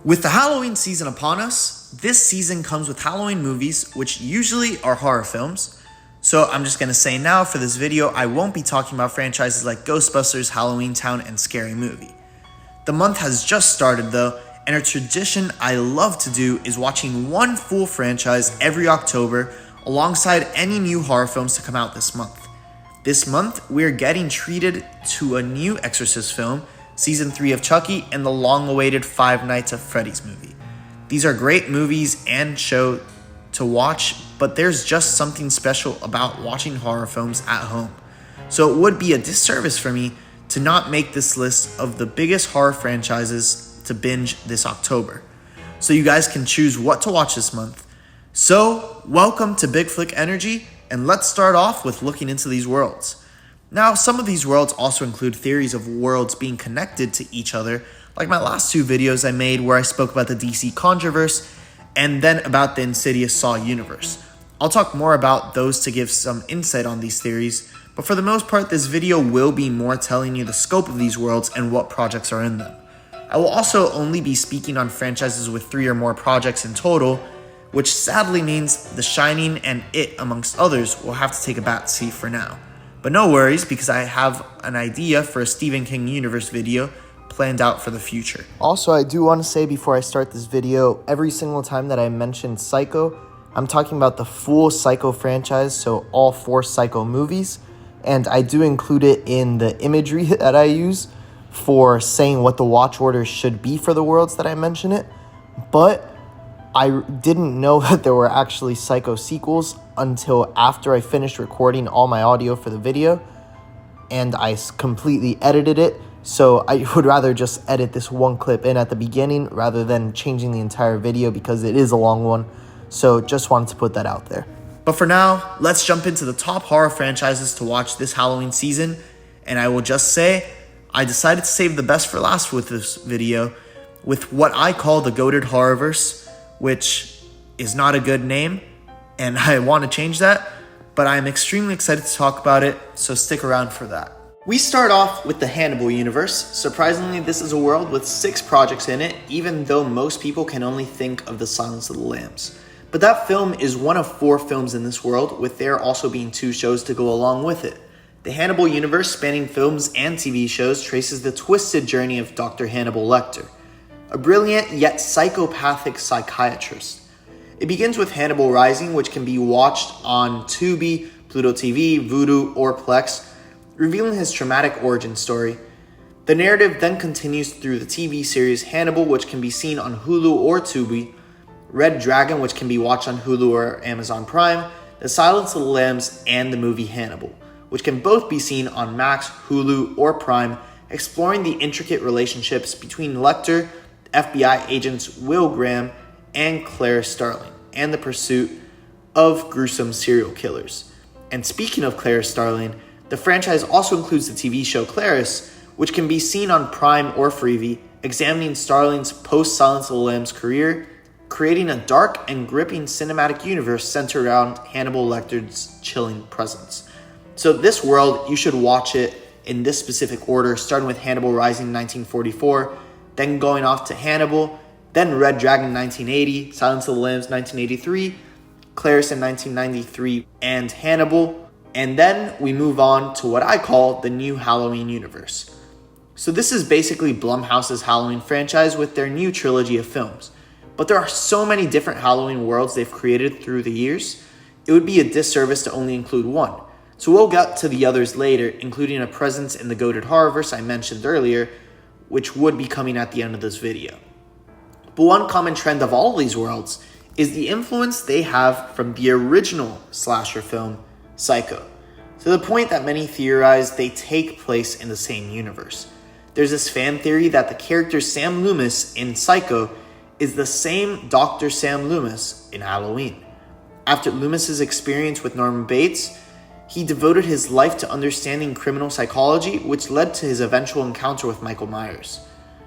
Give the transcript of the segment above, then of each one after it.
With the Halloween season upon us, this season comes with Halloween movies, which usually are horror films. So I'm just going to say now for this video, I won't be talking about franchises like Ghostbusters, Halloween Town, and Scary Movie. The month has just started though, and a tradition I love to do is watching one full franchise every October alongside any new horror films to come out this month. This month, we're getting treated to a new Exorcist film, Season 3 of Chucky, and the long-awaited Five Nights at Freddy's movie. These are great movies and show to watch, but there's just something special about watching horror films at home. So it would be a disservice for me to not make this list of the biggest horror franchises to binge this October. So you guys can choose what to watch this month. So, welcome to Big Flick Energy, and let's start off with looking into these worlds. Now, some of these worlds also include theories of worlds being connected to each other, like my last two videos I made where I spoke about the DC Conjureverse and then about the Insidious Saw universe. I'll talk more about those to give some insight on these theories, but for the most part, this video will be more telling you the scope of these worlds and what projects are in them. I will also only be speaking on franchises with 3 or more projects in total, which sadly means The Shining and It, amongst others, will have to take a back seat for now. But no worries, because I have an idea for a Stephen King universe video planned out for the future. Also, I do want to say before I start this video, every single time that I mention Psycho, I'm talking about the full Psycho franchise, so all 4 Psycho movies, and I do include it in the imagery that I use for saying what the watch order should be for the worlds that I mention it, but I didn't know that there were actually Psycho sequels until after I finished recording all my audio for the video, and I completely edited it, so I would rather just edit this one clip in at the beginning rather than changing the entire video because it is a long one, so just wanted to put that out there. But for now, let's jump into the top horror franchises to watch this Halloween season, and I will just say, I decided to save the best for last with this video, with what I call the goated Horrorverse, which is not a good name, and I want to change that, but I'm extremely excited to talk about it, so stick around for that. We start off with the Hannibal Universe. Surprisingly, this is a world with 6 projects in it, even though most people can only think of the Silence of the Lambs. But that film is one of 4 films in this world, with there also being 2 shows to go along with it. The Hannibal Universe, spanning films and TV shows, traces the twisted journey of Dr. Hannibal Lecter, a brilliant yet psychopathic psychiatrist. It begins with Hannibal Rising, which can be watched on Tubi, Pluto TV, Vudu, or Plex, revealing his traumatic origin story. The narrative then continues through the TV series Hannibal, which can be seen on Hulu or Tubi, Red Dragon, which can be watched on Hulu or Amazon Prime, The Silence of the Lambs, and the movie Hannibal, which can both be seen on Max, Hulu, or Prime, exploring the intricate relationships between Lecter, FBI agents Will Graham, and Claire Starling, and the pursuit of gruesome serial killers. And speaking of Claire Starling, the franchise also includes the TV show Clarice, which can be seen on Prime or Freevee, examining Starling's post-Silence of the Lambs career, creating a dark and gripping cinematic universe centered around Hannibal Lecter's chilling presence. So this world, you should watch it in this specific order, starting with Hannibal Rising in 1944, then going off to Hannibal, then Red Dragon 1980, Silence of the Lambs 1983, Clarice in 1993, and Hannibal. And then we move on to what I call the new Halloween universe. So this is basically Blumhouse's Halloween franchise with their new trilogy of films. But there are so many different Halloween worlds they've created through the years, it would be a disservice to only include one. So we'll get to the others later, including a presence in the goated Horrorverse I mentioned earlier, which would be coming at the end of this video. But one common trend of all of these worlds is the influence they have from the original slasher film, Psycho, to the point that many theorize they take place in the same universe. There's this fan theory that the character Sam Loomis in Psycho is the same Dr. Sam Loomis in Halloween. After Loomis's experience with Norman Bates, he devoted his life to understanding criminal psychology, which led to his eventual encounter with Michael Myers.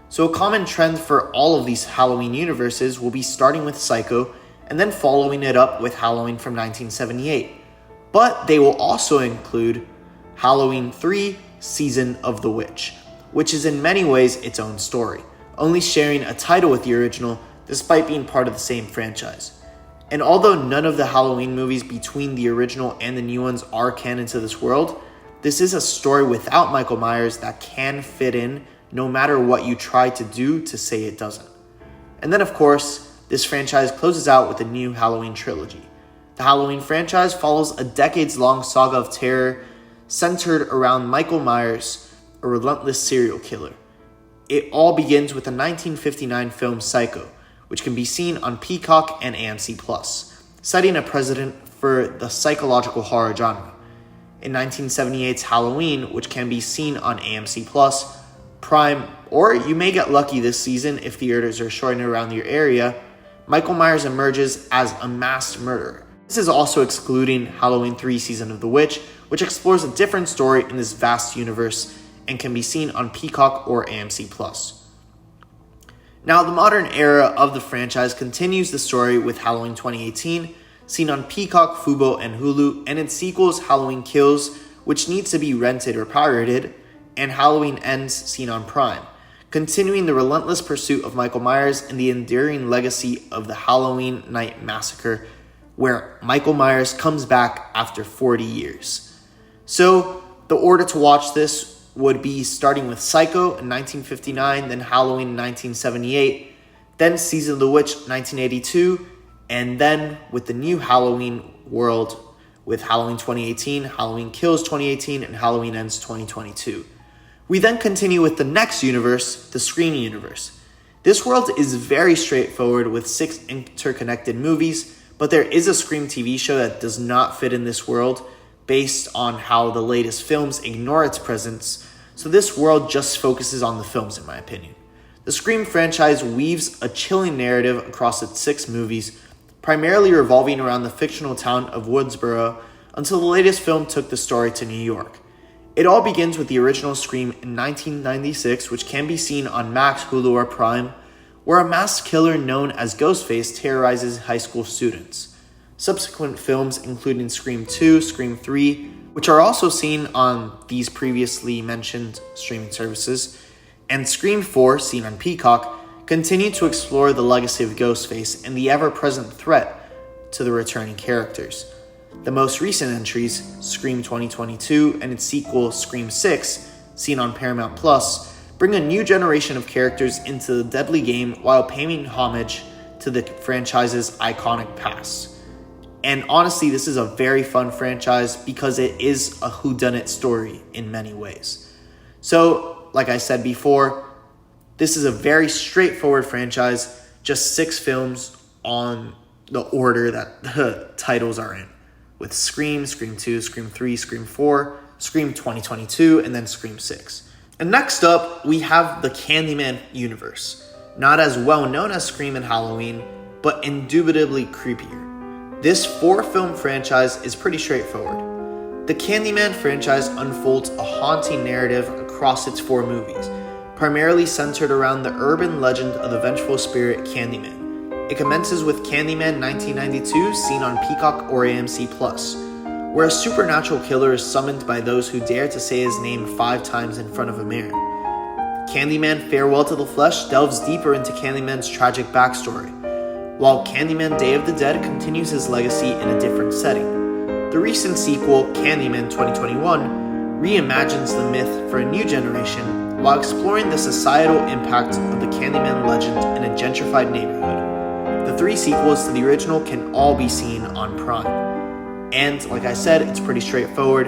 So a common trend for all of these Halloween universes will be starting with Psycho and then following it up with Halloween from 1978. But they will also include Halloween 3, Season of the Witch, which is in many ways its own story. only sharing a title with the original despite being part of the same franchise. And although none of the Halloween movies between the original and the new ones are canon to this world, this is a story without Michael Myers that can fit in no matter what you try to do to say it doesn't. And then of course, this franchise closes out with the new Halloween trilogy. The Halloween franchise follows a decades-long saga of terror centered around Michael Myers, a relentless serial killer. It all begins with the 1959 film Psycho, which can be seen on Peacock and AMC+, setting a precedent for the psychological horror genre. In 1978's Halloween, which can be seen on AMC+, Prime, or you may get lucky this season if theaters are showing around your area, Michael Myers emerges as a masked murderer. This is also excluding Halloween 3 Season of the Witch, which explores a different story in this vast universe and can be seen on Peacock or AMC+. Now, the modern era of the franchise continues the story with Halloween 2018, seen on Peacock, Fubo, and Hulu, and its sequels Halloween Kills, which needs to be rented or pirated, and Halloween Ends, seen on Prime, continuing the relentless pursuit of Michael Myers and the enduring legacy of the Halloween Night Massacre, where Michael Myers comes back after 40 years. So, the order to watch this would be starting with Psycho in 1959, then Halloween in 1978, then Season of the Witch 1982, and then with the new Halloween world with Halloween 2018, Halloween Kills 2018, and Halloween Ends 2022. We then continue with the next universe, the Scream Universe. This world is very straightforward with 6 interconnected movies, but there is a Scream TV show that does not fit in this world based on how the latest films ignore its presence, so this world just focuses on the films in my opinion. The Scream franchise weaves a chilling narrative across its 6 movies, primarily revolving around the fictional town of Woodsboro until the latest film took the story to New York. It all begins with the original Scream in 1996, which can be seen on Max, Hulu, or Prime, where a masked killer known as Ghostface terrorizes high school students. Subsequent films including Scream 2, Scream 3, which are also seen on these previously mentioned streaming services, and Scream 4, seen on Peacock, continue to explore the legacy of Ghostface and the ever-present threat to the returning characters. The most recent entries, Scream 2022 and its sequel Scream 6, seen on Paramount+, bring a new generation of characters into the deadly game while paying homage to the franchise's iconic past. And honestly, this is a very fun franchise because it is a whodunit story in many ways. So, like I said before, this is a very straightforward franchise, just 6 films on the order that the titles are in, with Scream, Scream 2, Scream 3, Scream 4, Scream 2022, and then Scream 6. And next up, we have the Candyman Universe, not as well known as Scream and Halloween, but indubitably creepier. This 4-film franchise is pretty straightforward. The Candyman franchise unfolds a haunting narrative across its 4 movies, primarily centered around the urban legend of the vengeful spirit Candyman. It commences with Candyman 1992, seen on Peacock or AMC+, where a supernatural killer is summoned by those who dare to say his name 5 times in front of a mirror. Candyman Farewell to the Flesh delves deeper into Candyman's tragic backstory, while Candyman Day of the Dead continues his legacy in a different setting. The recent sequel, Candyman 2021, reimagines the myth for a new generation while exploring the societal impact of the Candyman legend in a gentrified neighborhood. The 3 sequels to the original can all be seen on Prime. And like I said, it's pretty straightforward.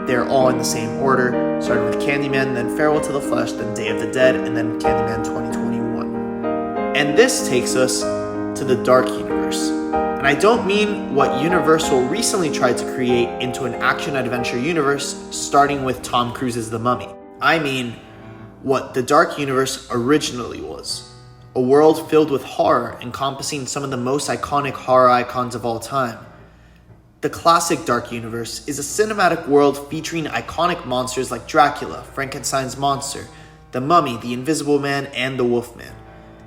They're all in the same order, starting with Candyman, then Farewell to the Flesh, then Day of the Dead, and then Candyman 2021. And this takes us to the Dark Universe. And I don't mean what Universal recently tried to create into an action-adventure universe, starting with Tom Cruise's The Mummy. I mean what the Dark Universe originally was. A world filled with horror, encompassing some of the most iconic horror icons of all time. The classic Dark Universe is a cinematic world featuring iconic monsters like Dracula, Frankenstein's monster, the Mummy, the Invisible Man, and the Wolfman.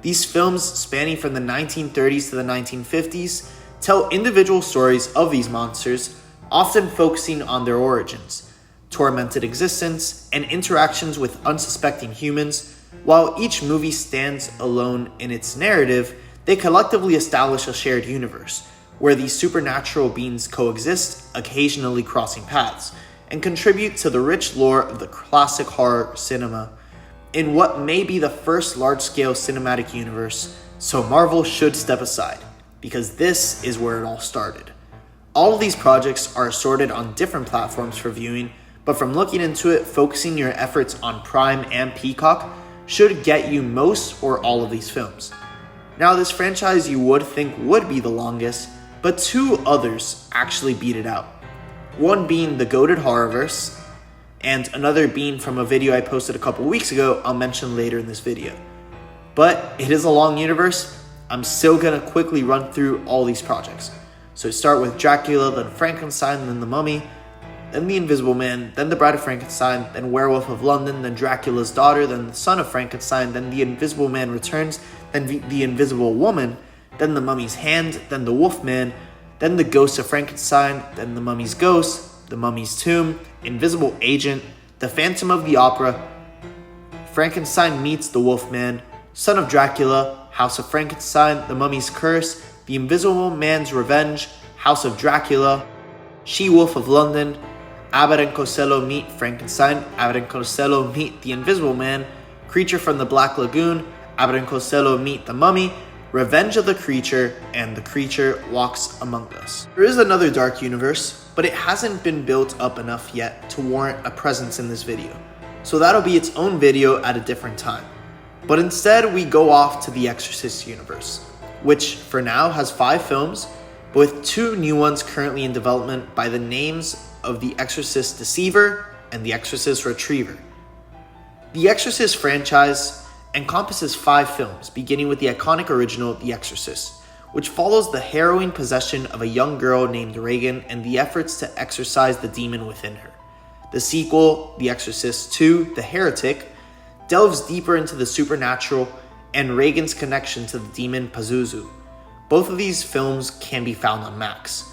These films, spanning from the 1930s to the 1950s, tell individual stories of these monsters, often focusing on their origins, tormented existence, and interactions with unsuspecting humans, While each movie stands alone in its narrative, they collectively establish a shared universe, where these supernatural beings coexist, occasionally crossing paths, and contribute to the rich lore of the classic horror cinema in what may be the first large-scale cinematic universe, so Marvel should step aside, because this is where it all started. All of these projects are assorted on different platforms for viewing, but from looking into it, focusing your efforts on Prime and Peacock should get you most or all of these films. Now, this franchise you would think would be the longest, but two others actually beat it out. One being the goated Horrorverse, and another being from a video I posted a couple weeks ago I'll mention later in this video. But it is a long universe. I'm still gonna quickly run through all these projects. So start with Dracula, then Frankenstein, then The Mummy, then The Invisible Man, then The Bride of Frankenstein, then Werewolf of London, then Dracula's Daughter, then The Son of Frankenstein, then The Invisible Man Returns, then The Invisible Woman, then The Mummy's Hand, then The Wolfman, then The Ghost of Frankenstein, then The Mummy's Ghost, The Mummy's Tomb, Invisible Agent, The Phantom of the Opera, Frankenstein meets The Wolfman, Son of Dracula, House of Frankenstein, The Mummy's Curse, The Invisible Man's Revenge, House of Dracula, She-Wolf of London, Abbott and Costello meet Frankenstein, Abbott and Costello meet The Invisible Man, Creature from the Black Lagoon, Abbott and Costello meet The Mummy, Revenge of the Creature, and The Creature Walks Among Us. There is another dark universe, but it hasn't been built up enough yet to warrant a presence in this video, so that'll be its own video at a different time. But instead, we go off to the Exorcist Universe, which for now has 5 films, but with 2 new ones currently in development by the names of The Exorcist Deceiver and The Exorcist Retriever. The Exorcist franchise encompasses 5 films, beginning with the iconic original The Exorcist, which follows the harrowing possession of a young girl named Regan and the efforts to exorcise the demon within her. The sequel, The Exorcist II: The Heretic, delves deeper into the supernatural and Regan's connection to the demon Pazuzu. Both of these films can be found on Max.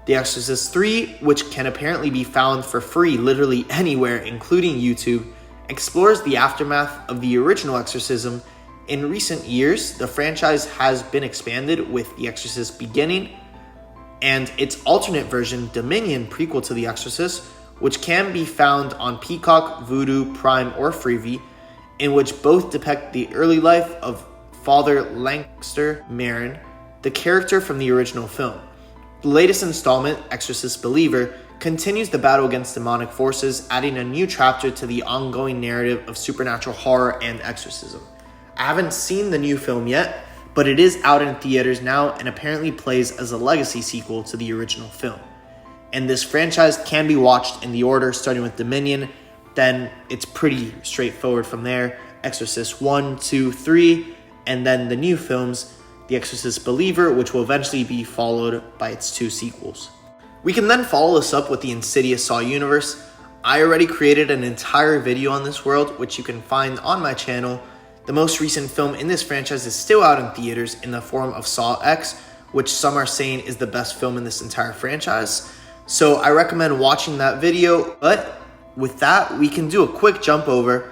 The Exorcist 3, which can apparently be found for free literally anywhere, including YouTube, explores the aftermath of the original exorcism. In recent years, the franchise has been expanded with The Exorcist Beginning and its alternate version, Dominion, prequel to The Exorcist, which can be found on Peacock, Vudu, Prime, or Freevee, in which both depict the early life of Father Lancaster Marin, the character from the original film. The latest installment, Exorcist Believer, continues the battle against demonic forces, adding a new chapter to the ongoing narrative of supernatural horror and exorcism. I haven't seen the new film yet, but it is out in theaters now and apparently plays as a legacy sequel to the original film. And this franchise can be watched in the order starting with Dominion, then it's pretty straightforward from there. Exorcist 1, 2, 3, and then the new films, The Exorcist Believer, which will eventually be followed by its 2 sequels. We can then follow this up with the Insidious Saw universe. I already created an entire video on this world, which you can find on my channel. The most recent film in this franchise is still out in theaters in the form of Saw X, which some are saying is the best film in this entire franchise. So I recommend watching that video, but with that, we can do a quick jump over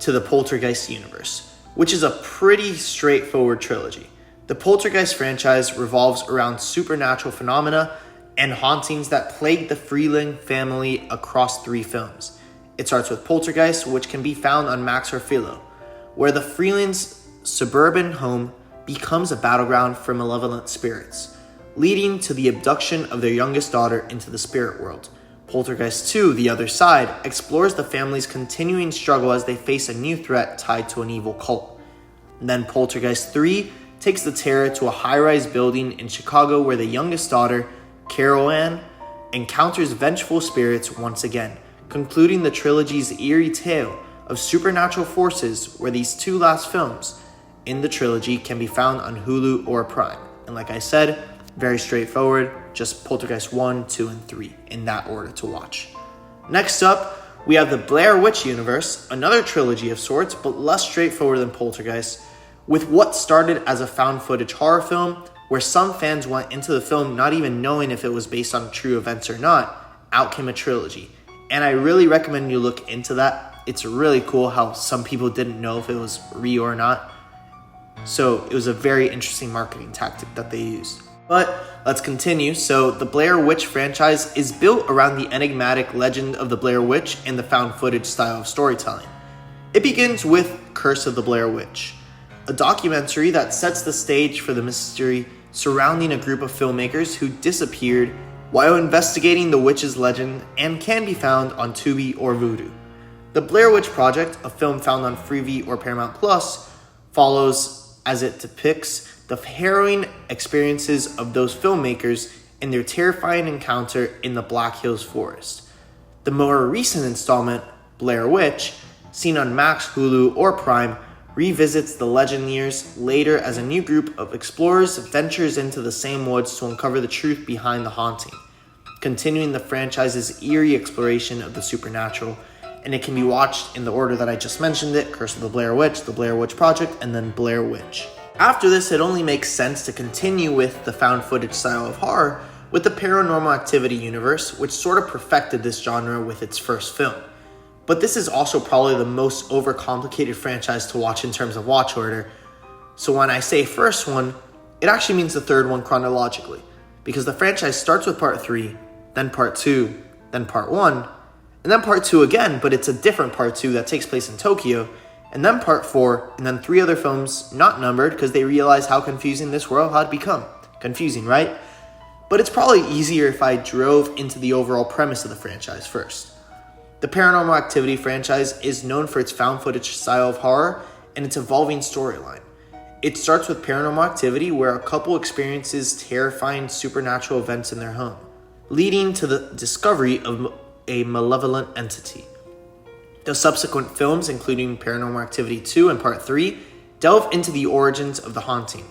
to the Poltergeist Universe, which is a pretty straightforward trilogy. The Poltergeist franchise revolves around supernatural phenomena and hauntings that plague the Freeling family across 3 films. It starts with Poltergeist, which can be found on Max or Philo, where the Freelings' suburban home becomes a battleground for malevolent spirits, leading to the abduction of their youngest daughter into the spirit world. Poltergeist 2, The Other Side, explores the family's continuing struggle as they face a new threat tied to an evil cult. And then Poltergeist 3 takes the terror to a high-rise building in Chicago where the youngest daughter, Carol Ann, encounters vengeful spirits once again, concluding the trilogy's eerie tale of supernatural forces, where these 2 last films in the trilogy can be found on Hulu or Prime. And like I said, very straightforward, just Poltergeist 1, 2, and 3 in that order to watch. Next up, we have the Blair Witch Universe, another trilogy of sorts, but less straightforward than Poltergeist, with what started as a found footage horror film, where some fans went into the film not even knowing if it was based on true events or not. Out came a trilogy, and I really recommend you look into that. it's really cool how some people didn't know if it was real or not. So it was a very interesting marketing tactic that they used. But let's continue. So the Blair Witch franchise is built around the enigmatic legend of the Blair Witch and the found footage style of storytelling. It begins with Curse of the Blair Witch, a documentary that sets the stage for the mystery surrounding a group of filmmakers who disappeared while investigating the witch's legend and can be found on Tubi or Vudu. The Blair Witch Project, a film found on Freevee or Paramount Plus, follows as it depicts the harrowing experiences of those filmmakers in their terrifying encounter in the Black Hills Forest. The more recent installment, Blair Witch, seen on Max, Hulu, or Prime, revisits the legend years later as a new group of explorers ventures into the same woods to uncover the truth behind the haunting, continuing the franchise's eerie exploration of the supernatural. And it can be watched in the order that I just mentioned it: Curse of the Blair Witch, The Blair Witch Project, and then Blair Witch. After this, it only makes sense to continue with the found footage style of horror with the Paranormal Activity universe, which sort of perfected this genre with its first film. But this is also probably the most overcomplicated franchise to watch in terms of watch order. So when I say first one, it actually means the third one chronologically, because the franchise starts with part 3, then part 2, then part 1, and then part 2 again, but it's a different part 2 that takes place in Tokyo, and then part 4, and then 3 other films not numbered because they realize how confusing this world had become. Confusing, right? But it's probably easier if I drove into the overall premise of the franchise first. The Paranormal Activity franchise is known for its found footage style of horror and its evolving storyline. It starts with Paranormal Activity, where a couple experiences terrifying supernatural events in their home, leading to the discovery of a malevolent entity. The subsequent films, including Paranormal Activity 2 and Part 3, delve into the origins of the haunting.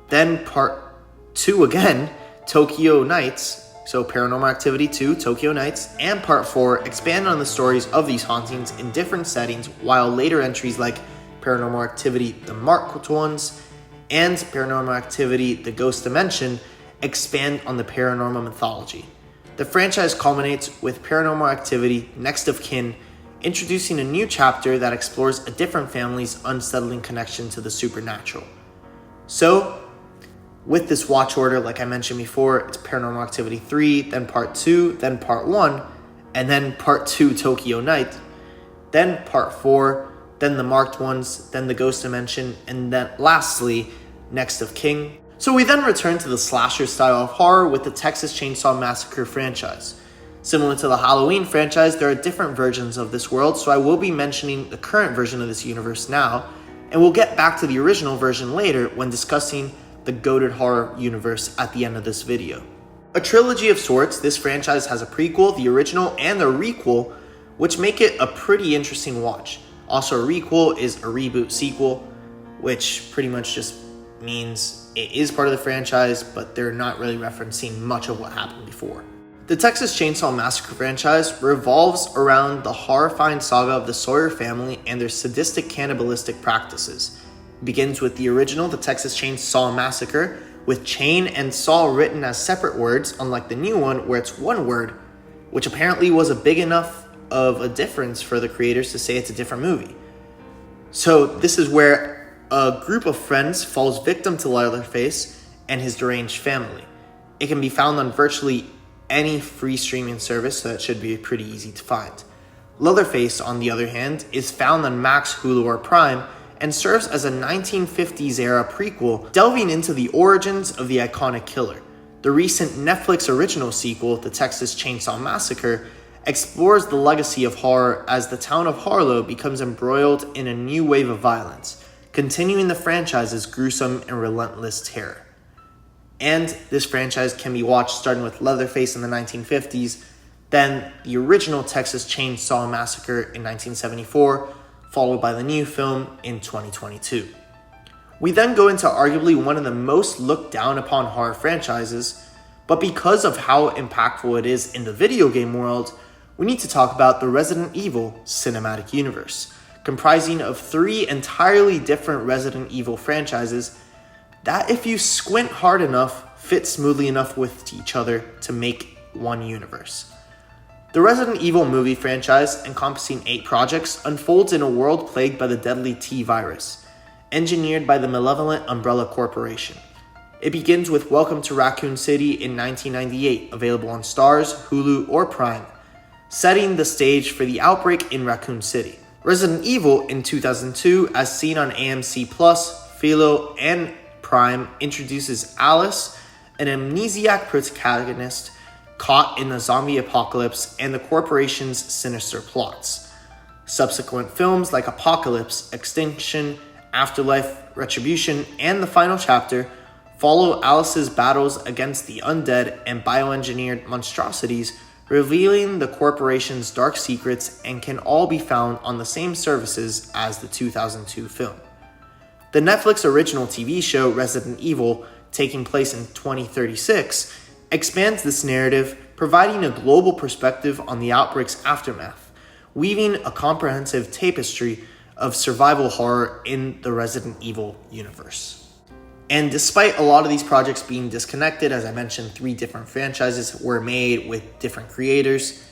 Then Part 2 again, Tokyo Nights, so Paranormal Activity 2, Tokyo Nights, and Part 4 expand on the stories of these hauntings in different settings, while later entries like Paranormal Activity The Marked Ones and Paranormal Activity The Ghost Dimension expand on the paranormal mythology. The franchise culminates with Paranormal Activity Next of Kin, introducing a new chapter that explores a different family's unsettling connection to the supernatural. So, with this watch order, like I mentioned before, it's Paranormal Activity 3, then Part 2, then Part 1, and then Part 2 Tokyo Night, then Part 4, then The Marked Ones, then The Ghost Dimension, and then lastly, Next of Kin. So we then return to the slasher style of horror with the Texas Chainsaw Massacre franchise. Similar to the Halloween franchise, there are different versions of this world, so I will be mentioning the current version of this universe now, and we'll get back to the original version later when discussing the goated horror universe at the end of this video. A trilogy of sorts, this franchise has a prequel, the original, and the requel, which make it a pretty interesting watch. Also, a requel is a reboot sequel, which pretty much just means it is part of the franchise, but they're not really referencing much of what happened before. The Texas Chainsaw Massacre franchise revolves around the horrifying saga of the Sawyer family and their sadistic cannibalistic practices. It begins with the original, the Texas Chainsaw Massacre, with chain and saw written as separate words, unlike the new one where it's one word, which apparently was a big enough of a difference for the creators to say it's a different movie. So this is where a group of friends falls victim to Leatherface and his deranged family. It can be found on virtually any free streaming service, so it should be pretty easy to find. Leatherface, on the other hand, is found on Max, Hulu, or Prime, and serves as a 1950s era prequel, delving into the origins of the iconic killer. The recent Netflix original sequel, The Texas Chainsaw Massacre, explores the legacy of horror as the town of Harlow becomes embroiled in a new wave of violence, continuing the franchise's gruesome and relentless terror. And this franchise can be watched starting with Leatherface in the 1950s, then the original Texas Chainsaw Massacre in 1974, followed by the new film in 2022. We then go into arguably one of the most looked down upon horror franchises, but because of how impactful it is in the video game world, we need to talk about the Resident Evil Cinematic Universe, comprising of 3 entirely different Resident Evil franchises that, if you squint hard enough, fit smoothly enough with each other to make one universe. The Resident Evil movie franchise, encompassing 8 projects, unfolds in a world plagued by the deadly T virus, engineered by the malevolent Umbrella Corporation. It begins with Welcome to Raccoon City in 1998, available on Starz, Hulu, or Prime, setting the stage for the outbreak in Raccoon City. Resident Evil in 2002, as seen on AMC+, Philo, and Prime, introduces Alice, an amnesiac protagonist caught in the zombie apocalypse and the corporation's sinister plots. Subsequent films like Apocalypse, Extinction, Afterlife, Retribution, and the final chapter follow Alice's battles against the undead and bioengineered monstrosities, revealing the corporation's dark secrets, and can all be found on the same services as the 2002 film. The Netflix original TV show Resident Evil, taking place in 2036, expands this narrative, providing a global perspective on the outbreak's aftermath, weaving a comprehensive tapestry of survival horror in the Resident Evil universe. And despite a lot of these projects being disconnected, as I mentioned, 3 different franchises were made with different creators.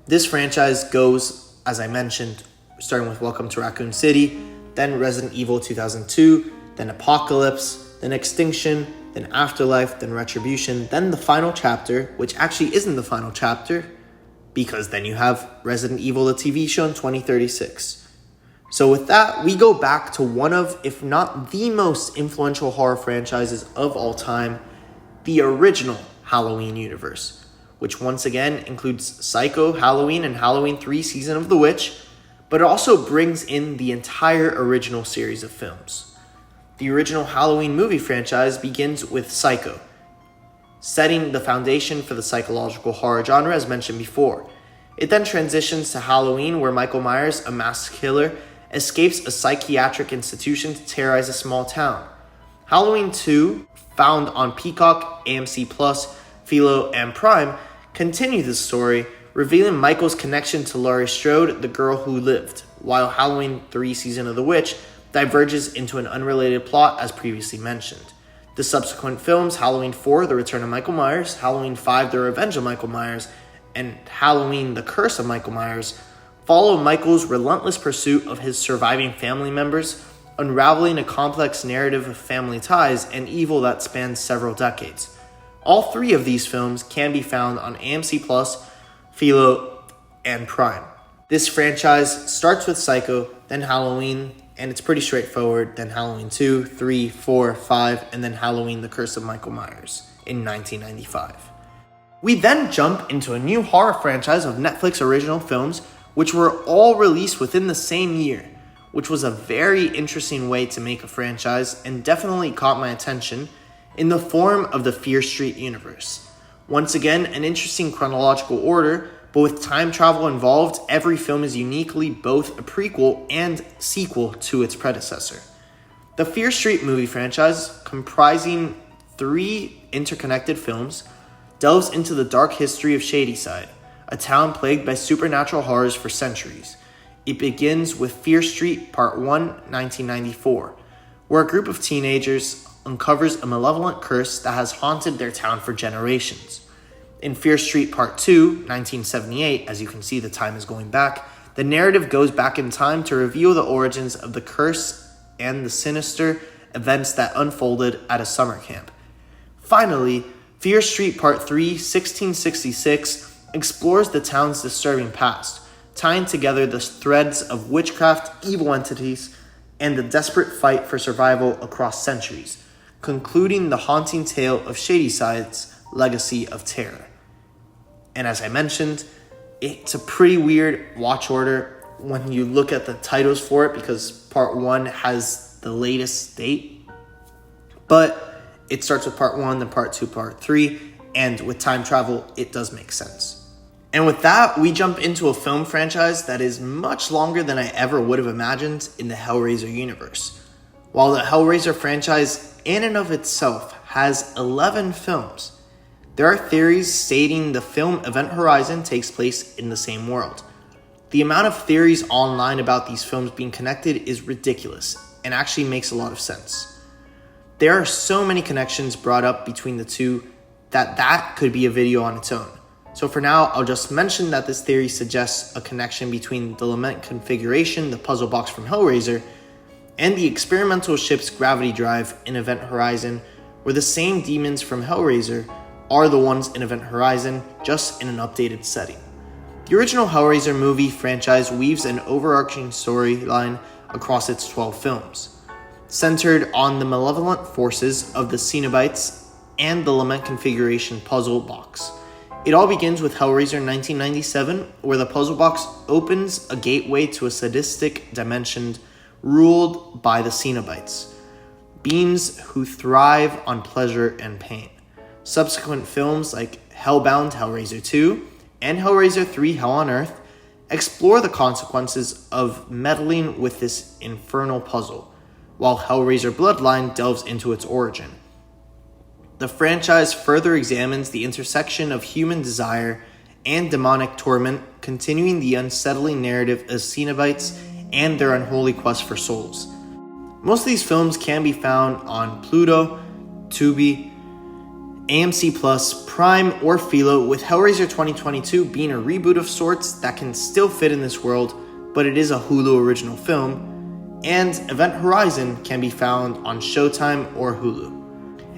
This franchise goes, as I mentioned, starting with Welcome to Raccoon City, then Resident Evil 2002, then Apocalypse, then Extinction, then Afterlife, then Retribution, then the final chapter, which actually isn't the final chapter, because then you have Resident Evil, the TV show, in 2036. So with that, we go back to one of, if not the most influential horror franchises of all time, the original Halloween universe, which once again includes Psycho, Halloween, and Halloween 3 Season of the Witch, but it also brings in the entire original series of films. The original Halloween movie franchise begins with Psycho, setting the foundation for the psychological horror genre as mentioned before. It then transitions to Halloween, where Michael Myers, a masked killer, escapes a psychiatric institution to terrorize a small town. Halloween 2, found on Peacock, AMC+, Philo, and Prime, continue the story, revealing Michael's connection to Laurie Strode, the girl who lived, while Halloween 3 Season of the Witch diverges into an unrelated plot as previously mentioned. The subsequent films, Halloween 4, The Return of Michael Myers, Halloween 5, The Revenge of Michael Myers, and Halloween, The Curse of Michael Myers, follow Michael's relentless pursuit of his surviving family members, unraveling a complex narrative of family ties and evil that spans several decades. All 3 of these films can be found on AMC+, Philo, and Prime. This franchise starts with Psycho, then Halloween, and it's pretty straightforward, then Halloween 2, 3, 4, 5, and then Halloween, The Curse of Michael Myers in 1995. We then jump into a new horror franchise of Netflix original films, which were all released within the same year, which was a very interesting way to make a franchise and definitely caught my attention, in the form of the Fear Street Universe. Once again, an interesting chronological order, but with time travel involved, every film is uniquely both a prequel and sequel to its predecessor. The Fear Street movie franchise, comprising 3 interconnected films, delves into the dark history of Shadyside, a town plagued by supernatural horrors for centuries. It begins with Fear Street Part 1, 1994, where a group of teenagers uncovers a malevolent curse that has haunted their town for generations. In Fear Street Part 2, 1978, as you can see the time is going back, the narrative goes back in time to reveal the origins of the curse and the sinister events that unfolded at a summer camp. Finally, Fear Street Part 3, 1666, explores the town's disturbing past, tying together the threads of witchcraft, evil entities, and the desperate fight for survival across centuries, concluding the haunting tale of Shadyside's legacy of terror. And as I mentioned, it's a pretty weird watch order when you look at the titles for it, because Part 1 has the latest date, but it starts with Part 1, then Part 2, Part 3, and with time travel, it does make sense. And with that, we jump into a film franchise that is much longer than I ever would have imagined in the Hellraiser universe. While the Hellraiser franchise in and of itself has 11 films, there are theories stating the film Event Horizon takes place in the same world. The amount of theories online about these films being connected is ridiculous and actually makes a lot of sense. There are so many connections brought up between the two that could be a video on its own. So for now, I'll just mention that this theory suggests a connection between the lament configuration, the puzzle box from Hellraiser, and the experimental ship's gravity drive in Event Horizon, where the same demons from Hellraiser are the ones in Event Horizon, just in an updated setting. The original Hellraiser movie franchise weaves an overarching storyline across its 12 films, centered on the malevolent forces of the Cenobites and the lament configuration puzzle box. It all begins with Hellraiser 1997, where the puzzle box opens a gateway to a sadistic dimension ruled by the Cenobites, beings who thrive on pleasure and pain. Subsequent films like Hellbound, Hellraiser 2, and Hellraiser 3, Hell on Earth explore the consequences of meddling with this infernal puzzle, while Hellraiser Bloodline delves into its origin. The franchise further examines the intersection of human desire and demonic torment, continuing the unsettling narrative of Cenobites and their unholy quest for souls. Most of these films can be found on Pluto, Tubi, AMC Plus, Prime, or Philo, with Hellraiser 2022 being a reboot of sorts that can still fit in this world, but it is a Hulu original film, and Event Horizon can be found on Showtime or Hulu.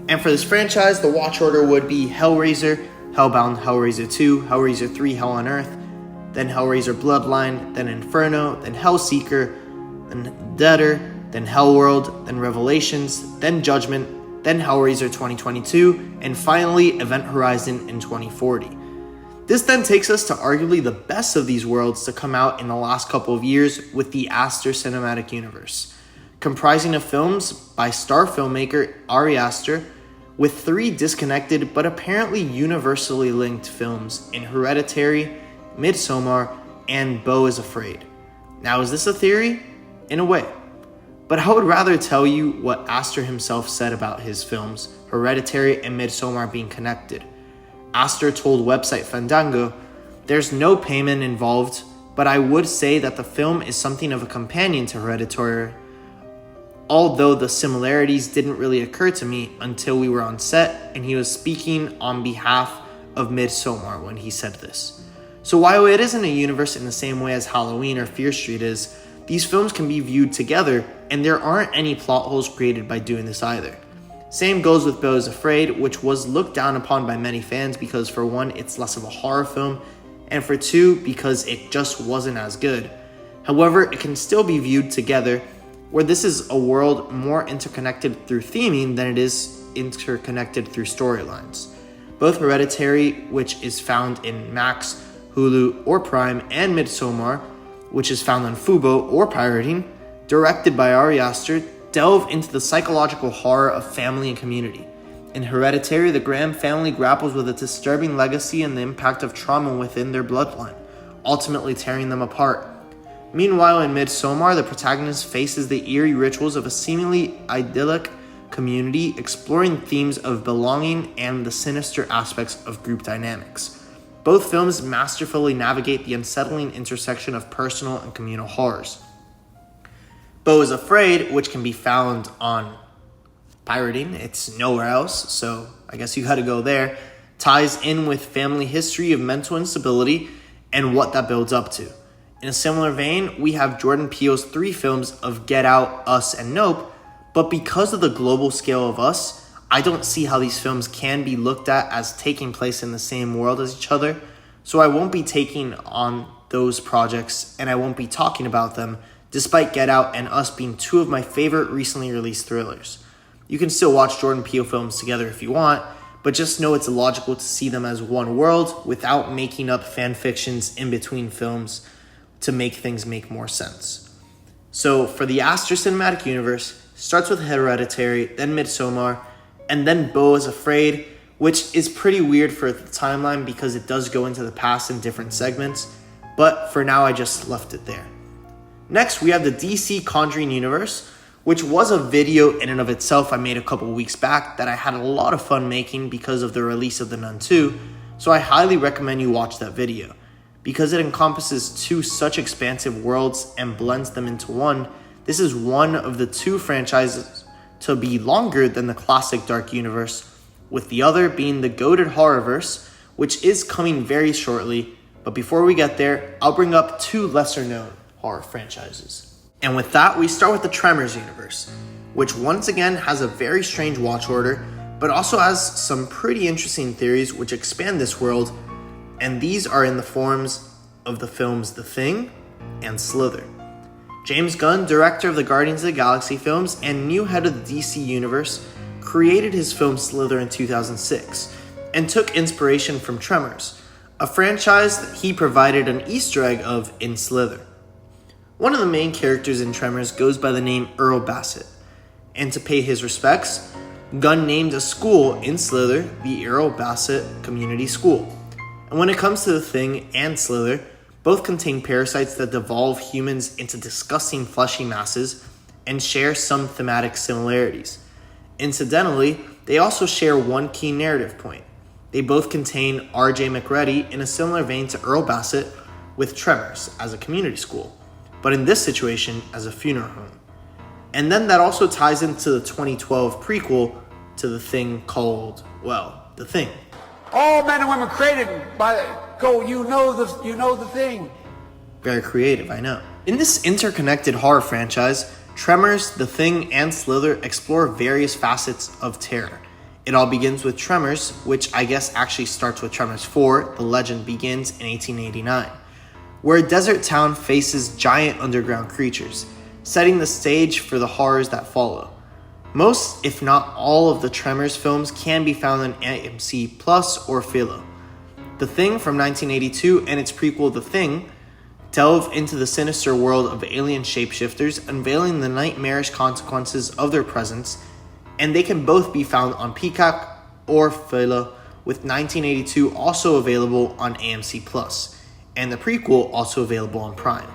And for this franchise, the watch order would be Hellraiser, Hellbound, Hellraiser 2, Hellraiser 3, Hell on Earth, then Hellraiser Bloodline, then Inferno, then Hellseeker, then Deader, then Hellworld, then Revelations, then Judgment, then Hellraiser 2022, and finally Event Horizon in 2040. This then takes us to arguably the best of these worlds to come out in the last couple of years with the Aster Cinematic Universe, comprising of films by star filmmaker Ari Aster, with 3 disconnected but apparently universally linked films in Hereditary, Midsommar, and Beau is Afraid. Now, is this a theory? In a way. But I would rather tell you what Aster himself said about his films, Hereditary and Midsommar, being connected. Aster told website Fandango, "There's no payment involved, but I would say that the film is something of a companion to Hereditary, although the similarities didn't really occur to me until we were on set," and he was speaking on behalf of Midsommar when he said this. So while it isn't a universe in the same way as Halloween or Fear Street is, these films can be viewed together, and there aren't any plot holes created by doing this either. Same goes with Beau is Afraid, which was looked down upon by many fans because for one, it's less of a horror film, and for two, because it just wasn't as good. However, it can still be viewed together, where this is a world more interconnected through theming than it is interconnected through storylines. Both Hereditary, which is found in Max, Hulu, or Prime, and Midsommar, which is found on Fubo or pirating, directed by Ari Aster, delve into the psychological horror of family and community. In Hereditary, the Graham family grapples with a disturbing legacy and the impact of trauma within their bloodline, ultimately tearing them apart. Meanwhile, in Midsommar, the protagonist faces the eerie rituals of a seemingly idyllic community, exploring themes of belonging and the sinister aspects of group dynamics. Both films masterfully navigate the unsettling intersection of personal and communal horrors. Beau is Afraid, which can be found on pirating, it's nowhere else, so I guess you gotta go there, ties in with family history of mental instability and what that builds up to. In a similar vein, we have Jordan Peele's 3 films of Get Out, Us, and Nope, but because of the global scale of Us, I don't see how these films can be looked at as taking place in the same world as each other, so I won't be taking on those projects and I won't be talking about them, despite Get Out and Us being 2 of my favorite recently released thrillers. You can still watch Jordan Peele films together if you want, but just know it's illogical to see them as one world without making up fan fictions in between films to make things make more sense. So for the Aster Cinematic Universe, starts with Hereditary, then Midsommar, and then Beau is Afraid, which is pretty weird for the timeline because it does go into the past in different segments, but for now I just left it there. Next, we have the DC Conjuring Universe, which was a video in and of itself I made a couple weeks back that I had a lot of fun making because of the release of The Nun 2, so I highly recommend you watch that video. Because it encompasses 2 such expansive worlds and blends them into one, this is one of the 2 franchises to be longer than the classic Dark Universe, with the other being the goated Horrorverse, which is coming very shortly. But before we get there, I'll bring up two lesser known horror franchises. And with that, we start with the Tremors Universe, which once again has a very strange watch order, but also has some pretty interesting theories which expand this world, and these are in the forms of the films The Thing and Slither. James Gunn, director of the Guardians of the Galaxy films and new head of the DC Universe, created his film Slither in 2006 and took inspiration from Tremors, a franchise that he provided an Easter egg of in Slither. One of the main characters in Tremors goes by the name Earl Bassett, and to pay his respects, Gunn named a school in Slither the Earl Bassett Community School. And when it comes to The Thing and Slither, both contain parasites that devolve humans into disgusting fleshy masses and share some thematic similarities. Incidentally, they also share one key narrative point. They both contain R.J. McReady in a similar vein to Earl Bassett with Tremors as a community school, but in this situation as a funeral home. And then that also ties into the 2012 prequel to The Thing called, well, The Thing. All men and women created by you know the thing. Very creative, I know. In this interconnected horror franchise, Tremors, The Thing, and Slither explore various facets of terror. It all begins with Tremors, which I guess actually starts with Tremors 4, The Legend Begins in 1889, where a desert town faces giant underground creatures, setting the stage for the horrors that follow. Most, if not all, of the Tremors films can be found on AMC Plus or Philo. The Thing from 1982 and its prequel The Thing delve into the sinister world of alien shapeshifters, unveiling the nightmarish consequences of their presence, and they can both be found on Peacock or Philo, with 1982 also available on AMC Plus, and the prequel also available on Prime.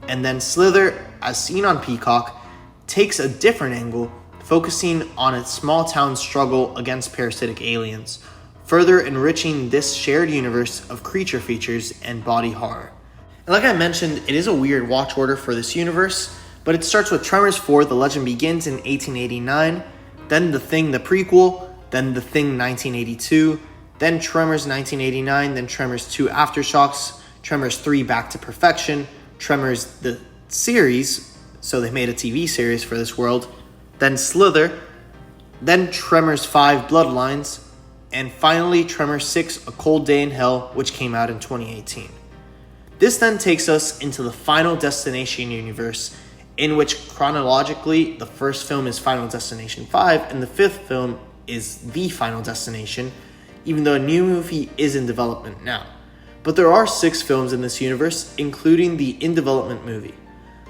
And then Slither, as seen on Peacock, takes a different angle, focusing on its small town struggle against parasitic aliens, further enriching this shared universe of creature features and body horror. And like I mentioned, it is a weird watch order for this universe, but it starts with Tremors 4, The Legend Begins in 1889, then The Thing, the prequel, then The Thing 1982, then Tremors 1989, then Tremors 2 Aftershocks, Tremors 3 Back to Perfection, Tremors the series, so they made a TV series for this world, then Slither, then Tremors 5 Bloodlines, and finally Tremors 6 A Cold Day in Hell, which came out in 2018. This then takes us into the Final Destination universe, in which chronologically the first film is Final Destination 5 and the fifth film is The Final Destination, even though a new movie is in development now. But there are 6 films in this universe, including the in development movie.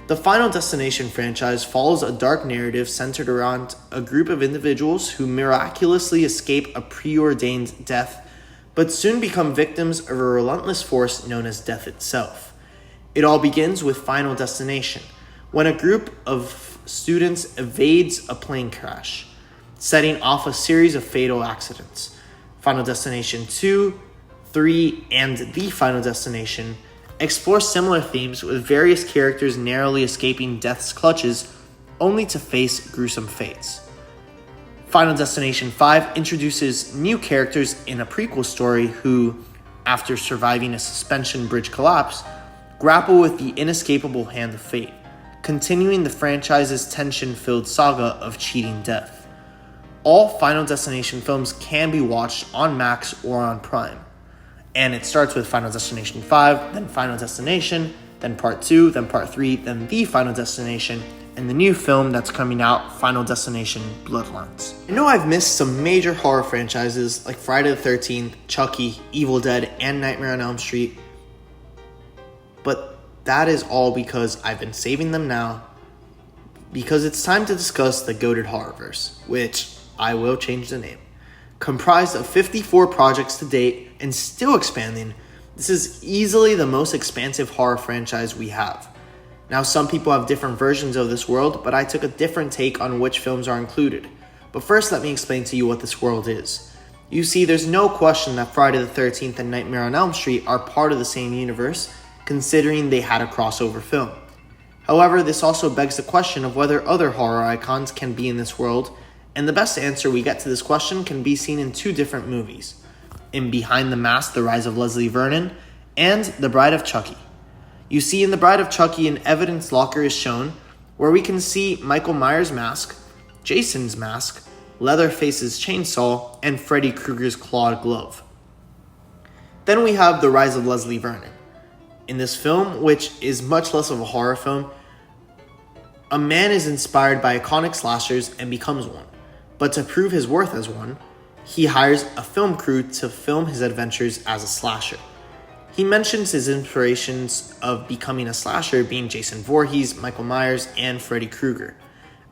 The Final Destination franchise follows a dark narrative centered around a group of individuals who miraculously escape a preordained death, but soon become victims of a relentless force known as death itself. It all begins with Final Destination, when a group of students evades a plane crash, setting off a series of fatal accidents. Final Destination 2, 3, and The Final Destination explore similar themes, with various characters narrowly escaping death's clutches only to face gruesome fates. Final Destination 5 introduces new characters in a prequel story who, after surviving a suspension bridge collapse, grapple with the inescapable hand of fate, continuing the franchise's tension-filled saga of cheating death. All Final Destination films can be watched on Max or on Prime. And it starts with Final Destination 5, then Final Destination, then Part 2, then Part 3, then The Final Destination, and the new film that's coming out, Final Destination Bloodlines. I know I've missed some major horror franchises like Friday the 13th, Chucky, Evil Dead, and Nightmare on Elm Street, but that is all because I've been saving them now, because it's time to discuss the goated Horrorverse, which I will change the name. Comprised of 54 projects to date and still expanding, this is easily the most expansive horror franchise we have. Now, some people have different versions of this world, but I took a different take on which films are included. But first, let me explain to you what this world is. You see, there's no question that Friday the 13th and Nightmare on Elm Street are part of the same universe, considering they had a crossover film. However, this also begs the question of whether other horror icons can be in this world, and the best answer we get to this question can be seen in 2 different movies. in Behind the Mask, The Rise of Leslie Vernon, and The Bride of Chucky. You see, in The Bride of Chucky, an evidence locker is shown where we can see Michael Myers' mask, Jason's mask, Leatherface's chainsaw, and Freddy Krueger's clawed glove. Then we have The Rise of Leslie Vernon. In this film, which is much less of a horror film, a man is inspired by iconic slashers and becomes one. But to prove his worth as one, he hires a film crew to film his adventures as a slasher. He mentions his inspirations of becoming a slasher being Jason Voorhees, Michael Myers, and Freddy Krueger.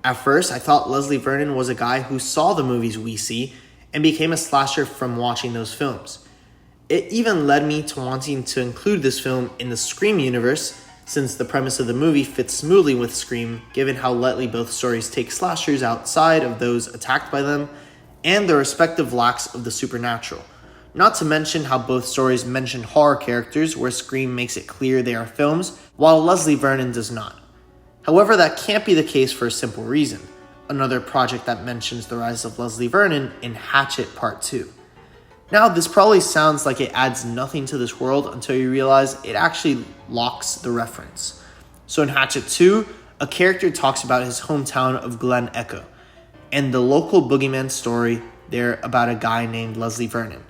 At first, I thought Leslie Vernon was a guy who saw the movies we see and became a slasher from watching those films. It even led me to wanting to include this film in the Scream universe, since the premise of the movie fits smoothly with Scream, given how lightly both stories take slashers outside of those attacked by them, and their respective lacks of the supernatural. Not to mention how both stories mention horror characters, where Scream makes it clear they are films, while Leslie Vernon does not. However, that can't be the case for a simple reason. Another project that mentions the rise of Leslie Vernon in Hatchet Part 2. Now, this probably sounds like it adds nothing to this world until you realize it actually locks the reference. So in Hatchet 2, a character talks about his hometown of Glen Echo, and the local boogeyman story there about a guy named Leslie Vernon.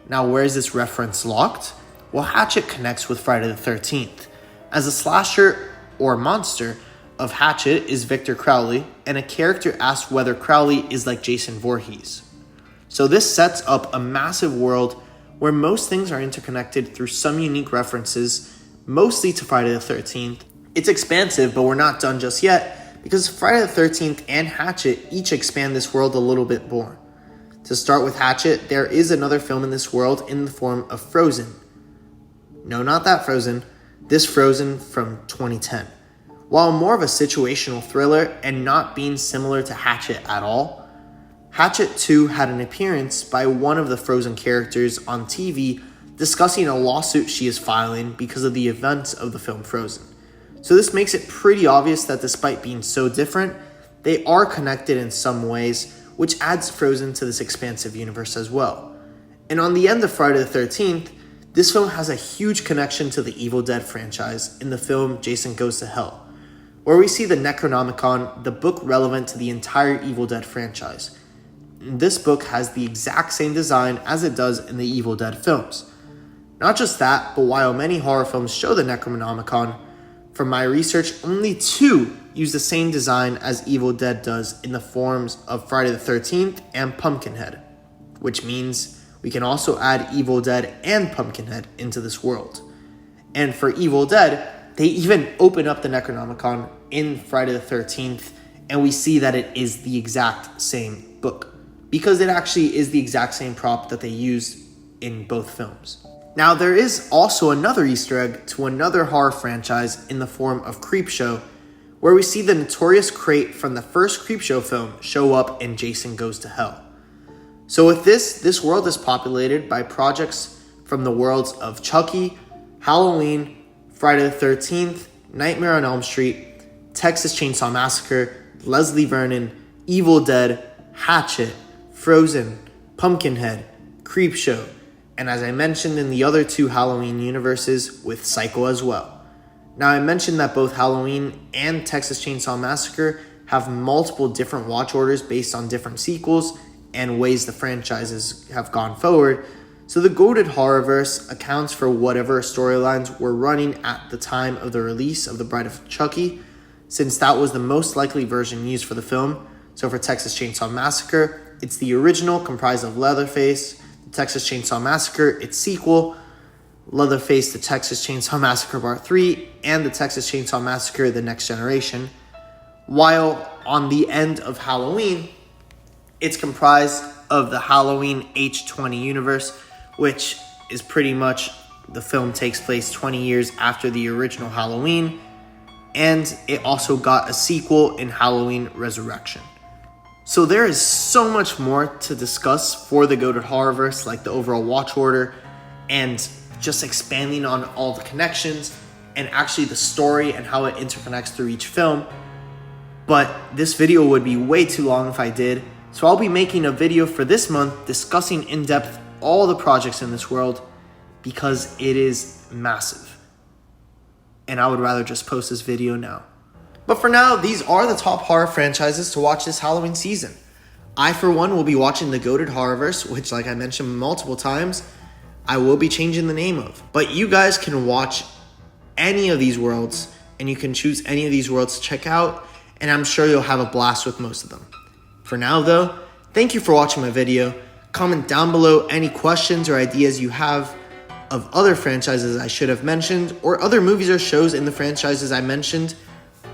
Now, where is this reference locked? Well, Hatchet connects with Friday the 13th. As a slasher or monster of Hatchet is Victor Crowley, and a character asks whether Crowley is like Jason Voorhees. So this sets up a massive world where most things are interconnected through some unique references, mostly to Friday the 13th. It's expansive, but we're not done just yet, because Friday the 13th and Hatchet each expand this world a little bit more. To start with Hatchet, there is another film in this world in the form of Frozen. No, not that Frozen. This Frozen from 2010. While more of a situational thriller and not being similar to Hatchet at all, Hatchet 2 had an appearance by one of the Frozen characters on TV discussing a lawsuit she is filing because of the events of the film Frozen. So this makes it pretty obvious that despite being so different, they are connected in some ways, which adds Frozen to this expansive universe as well. And on the end of Friday the 13th, this film has a huge connection to the Evil Dead franchise in the film Jason Goes to Hell, where we see the Necronomicon, the book relevant to the entire Evil Dead franchise. This book has the exact same design as it does in the Evil Dead films. Not just that, but while many horror films show the Necronomicon, from my research, only 2 use the same design as Evil Dead does in the forms of Friday the 13th and Pumpkinhead, which means we can also add Evil Dead and Pumpkinhead into this world. And for Evil Dead, they even open up the Necronomicon in Friday the 13th, and we see that it is the exact same book, because it actually is the exact same prop that they used in both films. Now, there is also another Easter egg to another horror franchise in the form of Creepshow, where we see the notorious crate from the first Creepshow film show up in Jason Goes to Hell. So with this world is populated by projects from the worlds of Chucky, Halloween, Friday the 13th, Nightmare on Elm Street, Texas Chainsaw Massacre, Leslie Vernon, Evil Dead, Hatchet, Frozen, Pumpkinhead, Creepshow, and as I mentioned in the other 2 Halloween universes with Psycho as well. Now, I mentioned that both Halloween and Texas Chainsaw Massacre have multiple different watch orders based on different sequels and ways the franchises have gone forward, so the goated Horrorverse accounts for whatever storylines were running at the time of the release of The Bride of Chucky, since that was the most likely version used for the film. So for Texas Chainsaw Massacre, it's the original comprised of Leatherface, the Texas Chainsaw Massacre, its sequel, Leatherface, the Texas Chainsaw Massacre Part 3, and the Texas Chainsaw Massacre, The Next Generation. While on the end of Halloween, it's comprised of the Halloween H20 universe, which is pretty much the film takes place 20 years after the original Halloween, and it also got a sequel in Halloween Resurrection. So there is so much more to discuss for the goated Horrorverse, like the overall watch order and just expanding on all the connections and actually the story and how it interconnects through each film. But this video would be way too long if I did, so I'll be making a video for this month discussing in depth all the projects in this world because it is massive. And I would rather just post this video now. But for now, these are the top horror franchises to watch this Halloween season. I, for one, will be watching the goated Horrorverse, which, like I mentioned multiple times, I will be changing the name of. But you guys can watch any of these worlds, and you can choose any of these worlds to check out, and I'm sure you'll have a blast with most of them. For now, though, thank you for watching my video. Comment down below any questions or ideas you have of other franchises I should have mentioned, or other movies or shows in the franchises I mentioned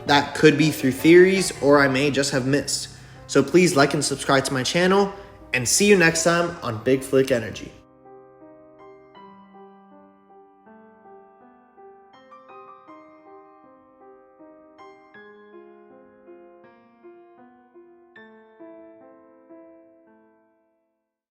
that could be through theories or I may just have missed. So please like and subscribe to my channel, and see you next time on Big Flick Energy.